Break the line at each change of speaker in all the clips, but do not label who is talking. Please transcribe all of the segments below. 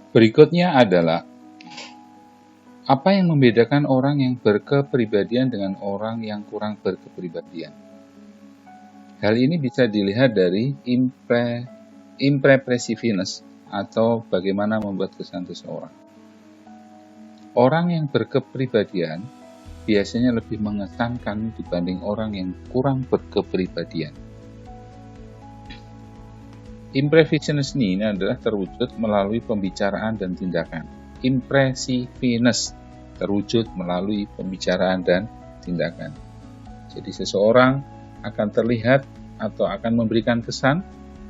Berikutnya adalah apa yang membedakan orang yang berkepribadian dengan orang yang kurang berkepribadian. Hal ini bisa dilihat dari impressiveness atau bagaimana membuat kesan seseorang. Orang yang berkepribadian biasanya lebih mengesankan dibanding orang yang kurang berkepribadian. Impressiveness ini adalah terwujud melalui pembicaraan dan tindakan. Impressiveness terwujud melalui pembicaraan dan tindakan. Jadi seseorang akan terlihat atau akan memberikan kesan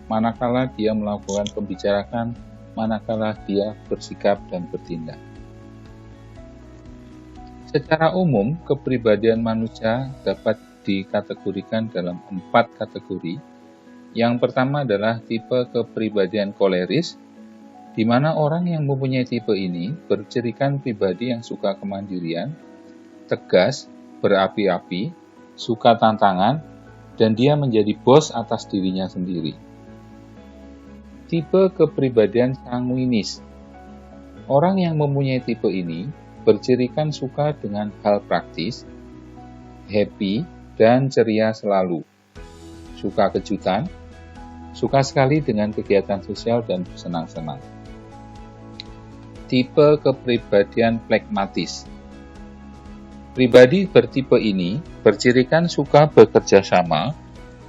manakala dia melakukan pembicaraan, manakala dia bersikap dan bertindak. Secara umum, kepribadian manusia dapat dikategorikan dalam 4 kategori. Yang pertama adalah tipe kepribadian koleris, di mana orang yang mempunyai tipe ini bercirikan pribadi yang suka kemandirian, tegas, berapi-api, suka tantangan, dan dia menjadi bos atas dirinya sendiri. Tipe kepribadian sanguinis. Orang yang mempunyai tipe ini bercirikan suka dengan hal praktis, happy, dan ceria selalu. Suka kejutan, suka sekali dengan kegiatan sosial dan bersenang-senang. Tipe kepribadian flegmatis. Pribadi bertipe ini bercirikan suka bekerja sama,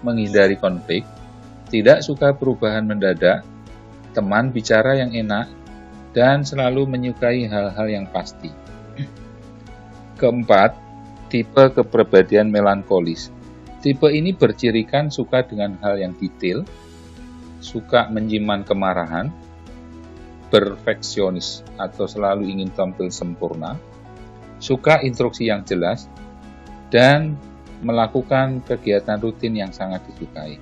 menghindari konflik, tidak suka perubahan mendadak, teman bicara yang enak, dan selalu menyukai hal-hal yang pasti. Keempat, tipe kepribadian melankolis. Tipe ini bercirikan suka dengan hal yang detail, suka menyimpan kemarahan, perfeksionis atau selalu ingin tampil sempurna, suka instruksi yang jelas, dan melakukan kegiatan rutin yang sangat disukai.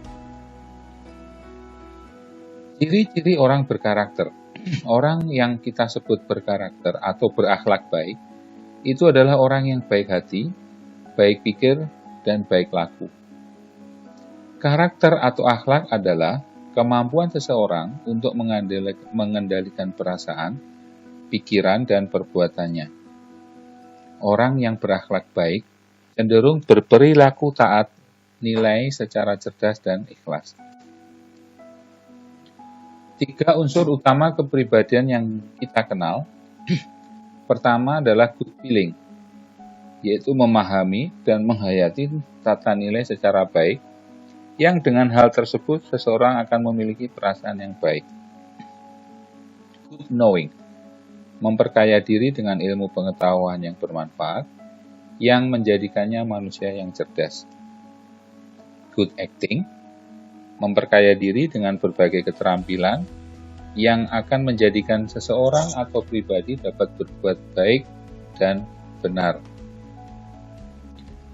Ciri-ciri orang berkarakter. Orang yang kita sebut berkarakter atau berakhlak baik, itu adalah orang yang baik hati, baik pikir, dan baik laku. Karakter atau akhlak adalah kemampuan seseorang untuk mengendalikan perasaan, pikiran, dan perbuatannya. Orang yang berakhlak baik cenderung berperilaku taat, nilai secara cerdas dan ikhlas. 3 unsur utama kepribadian yang kita kenal. Pertama adalah good feeling, yaitu memahami dan menghayati tata nilai secara baik, yang dengan hal tersebut seseorang akan memiliki perasaan yang baik. Good knowing, memperkaya diri dengan ilmu pengetahuan yang bermanfaat, yang menjadikannya manusia yang cerdas. Good acting, memperkaya diri dengan berbagai keterampilan, yang akan menjadikan seseorang atau pribadi dapat berbuat baik dan benar.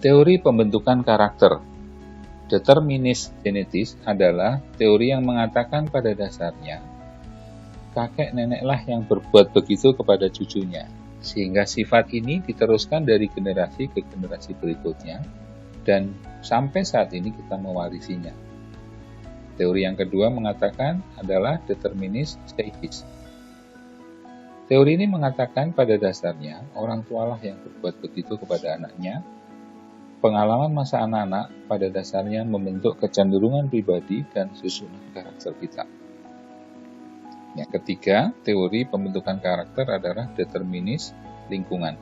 Teori pembentukan karakter. Determinis genetis adalah teori yang mengatakan pada dasarnya kakek neneklah yang berbuat begitu kepada cucunya, sehingga sifat ini diteruskan dari generasi ke generasi berikutnya, dan sampai saat ini kita mewarisinya. Teori yang kedua mengatakan adalah determinis statis. Teori ini mengatakan pada dasarnya orang tualah yang berbuat begitu kepada anaknya. Pengalaman masa anak-anak pada dasarnya membentuk kecenderungan pribadi dan susunan karakter kita. Yang ketiga, teori pembentukan karakter adalah determinis lingkungan.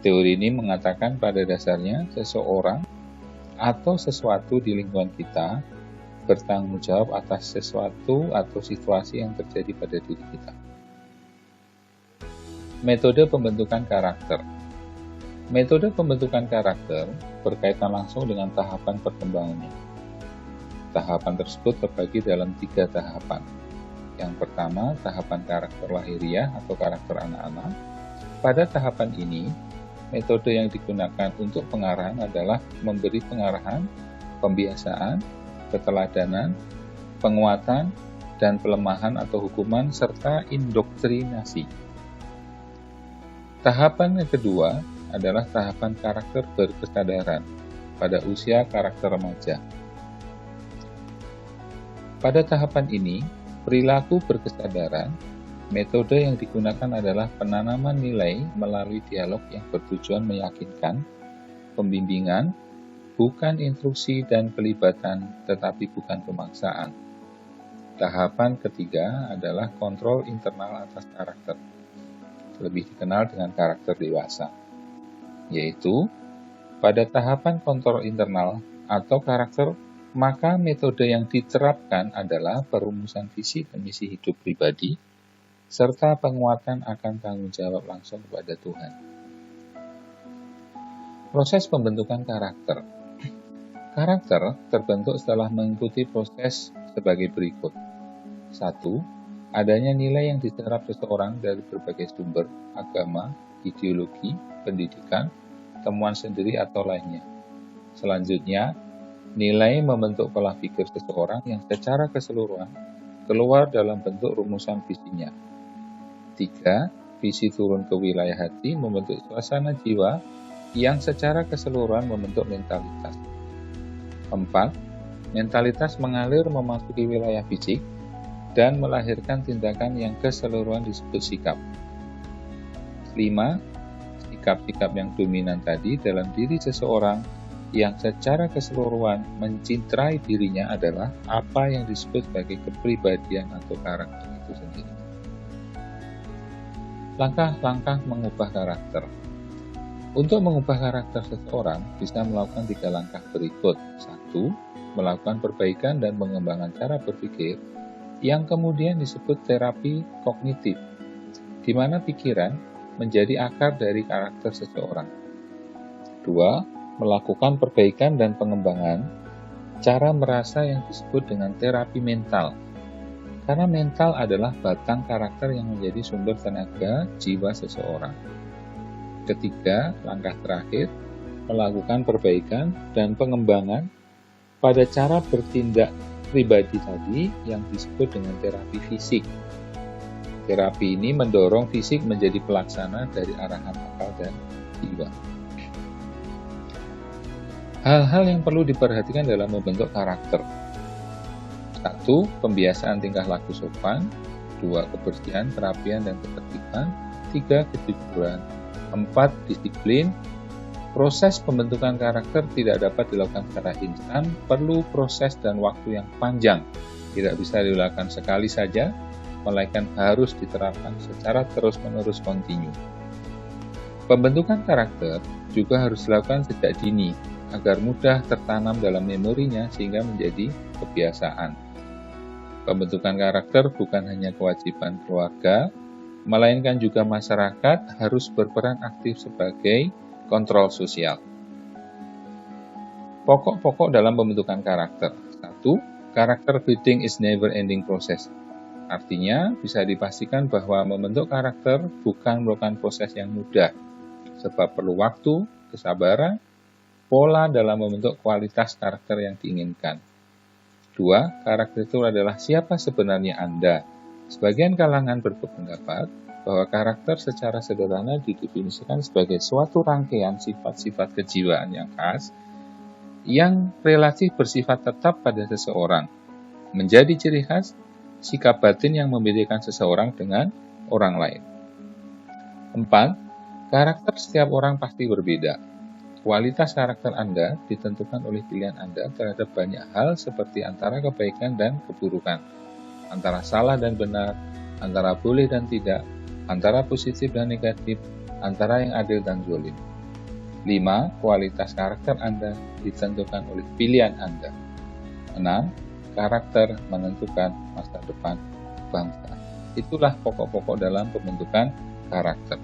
Teori ini mengatakan pada dasarnya seseorang atau sesuatu di lingkungan kita bertanggung jawab atas sesuatu atau situasi yang terjadi pada diri kita. Metode pembentukan karakter. Metode pembentukan karakter berkaitan langsung dengan tahapan perkembangannya. Tahapan tersebut terbagi dalam 3 tahapan. Yang pertama, tahapan karakter lahiriah atau karakter anak-anak. Pada tahapan ini, metode yang digunakan untuk pengarahan adalah memberi pengarahan, pembiasaan, keteladanan, penguatan, dan pelemahan atau hukuman, serta indoktrinasi. Tahapan yang kedua adalah tahapan karakter berkesadaran pada usia karakter remaja. Pada tahapan ini, perilaku berkesadaran Metode yang digunakan adalah penanaman nilai melalui dialog yang bertujuan meyakinkan, pembimbingan, bukan instruksi dan pelibatan, tetapi bukan pemaksaan. Tahapan ketiga adalah kontrol internal atas karakter, lebih dikenal dengan karakter dewasa, yaitu pada tahapan kontrol internal atau karakter, maka metode yang diterapkan adalah perumusan visi dan misi hidup pribadi, serta penguatan akan tanggung jawab langsung kepada Tuhan. Proses pembentukan karakter. Karakter terbentuk setelah mengikuti proses sebagai berikut. 1. Adanya nilai yang diserap seseorang dari berbagai sumber, agama, ideologi, pendidikan, temuan sendiri atau lainnya. Selanjutnya, nilai membentuk pola pikir seseorang yang secara keseluruhan keluar dalam bentuk rumusan visinya. 3. Visi turun ke wilayah hati membentuk suasana jiwa yang secara keseluruhan membentuk mentalitas. 4. Mentalitas mengalir memasuki wilayah fisik dan melahirkan tindakan yang keseluruhan disebut sikap. 5. Sikap-sikap yang dominan tadi dalam diri seseorang yang secara keseluruhan mencintai dirinya adalah apa yang disebut sebagai kepribadian atau karakter itu sendiri. Langkah-langkah mengubah karakter. Untuk mengubah karakter seseorang bisa melakukan 3 langkah berikut. 1. Melakukan perbaikan dan pengembangan cara berpikir yang kemudian disebut terapi kognitif, di mana pikiran menjadi akar dari karakter seseorang. 2. Melakukan perbaikan dan pengembangan cara merasa yang disebut dengan terapi mental, karena mental adalah batang karakter yang menjadi sumber tenaga jiwa seseorang. Ketiga, langkah terakhir, melakukan perbaikan dan pengembangan pada cara bertindak pribadi tadi yang disebut dengan terapi fisik. Terapi ini mendorong fisik menjadi pelaksana dari arahan akal dan jiwa. Hal-hal yang perlu diperhatikan dalam membentuk karakter. 1. Pembiasaan tingkah laku sopan. 2. Kebersihan, kerapian, dan ketertiban. 3. Kejujuran. 4. Disiplin. Proses pembentukan karakter tidak dapat dilakukan secara instan, perlu proses dan waktu yang panjang. Tidak bisa dilakukan sekali saja, melainkan harus diterapkan secara terus-menerus kontinu. Pembentukan karakter juga harus dilakukan sejak dini, agar mudah tertanam dalam memorinya sehingga menjadi kebiasaan. Pembentukan karakter bukan hanya kewajiban keluarga, melainkan juga masyarakat harus berperan aktif sebagai kontrol sosial. Pokok-pokok dalam pembentukan karakter. 1. Karakter building is never ending process. Artinya, bisa dipastikan bahwa membentuk karakter bukan merupakan proses yang mudah, sebab perlu waktu, kesabaran, pola dalam membentuk kualitas karakter yang diinginkan. 2. Karakter itu adalah siapa sebenarnya Anda. Sebagian kalangan berpendapat bahwa karakter secara sederhana didefinisikan sebagai suatu rangkaian sifat-sifat kejiwaan yang khas yang relatif bersifat tetap pada seseorang, menjadi ciri khas sikap batin yang membedakan seseorang dengan orang lain. 4. Karakter setiap orang pasti berbeda. Kualitas karakter Anda ditentukan oleh pilihan Anda terhadap banyak hal seperti antara kebaikan dan keburukan, antara salah dan benar, antara boleh dan tidak, antara positif dan negatif, antara yang adil dan zalim. 5. Kualitas karakter Anda ditentukan oleh pilihan Anda. 6. Karakter menentukan masa depan bangsa. Itulah pokok-pokok dalam pembentukan karakter.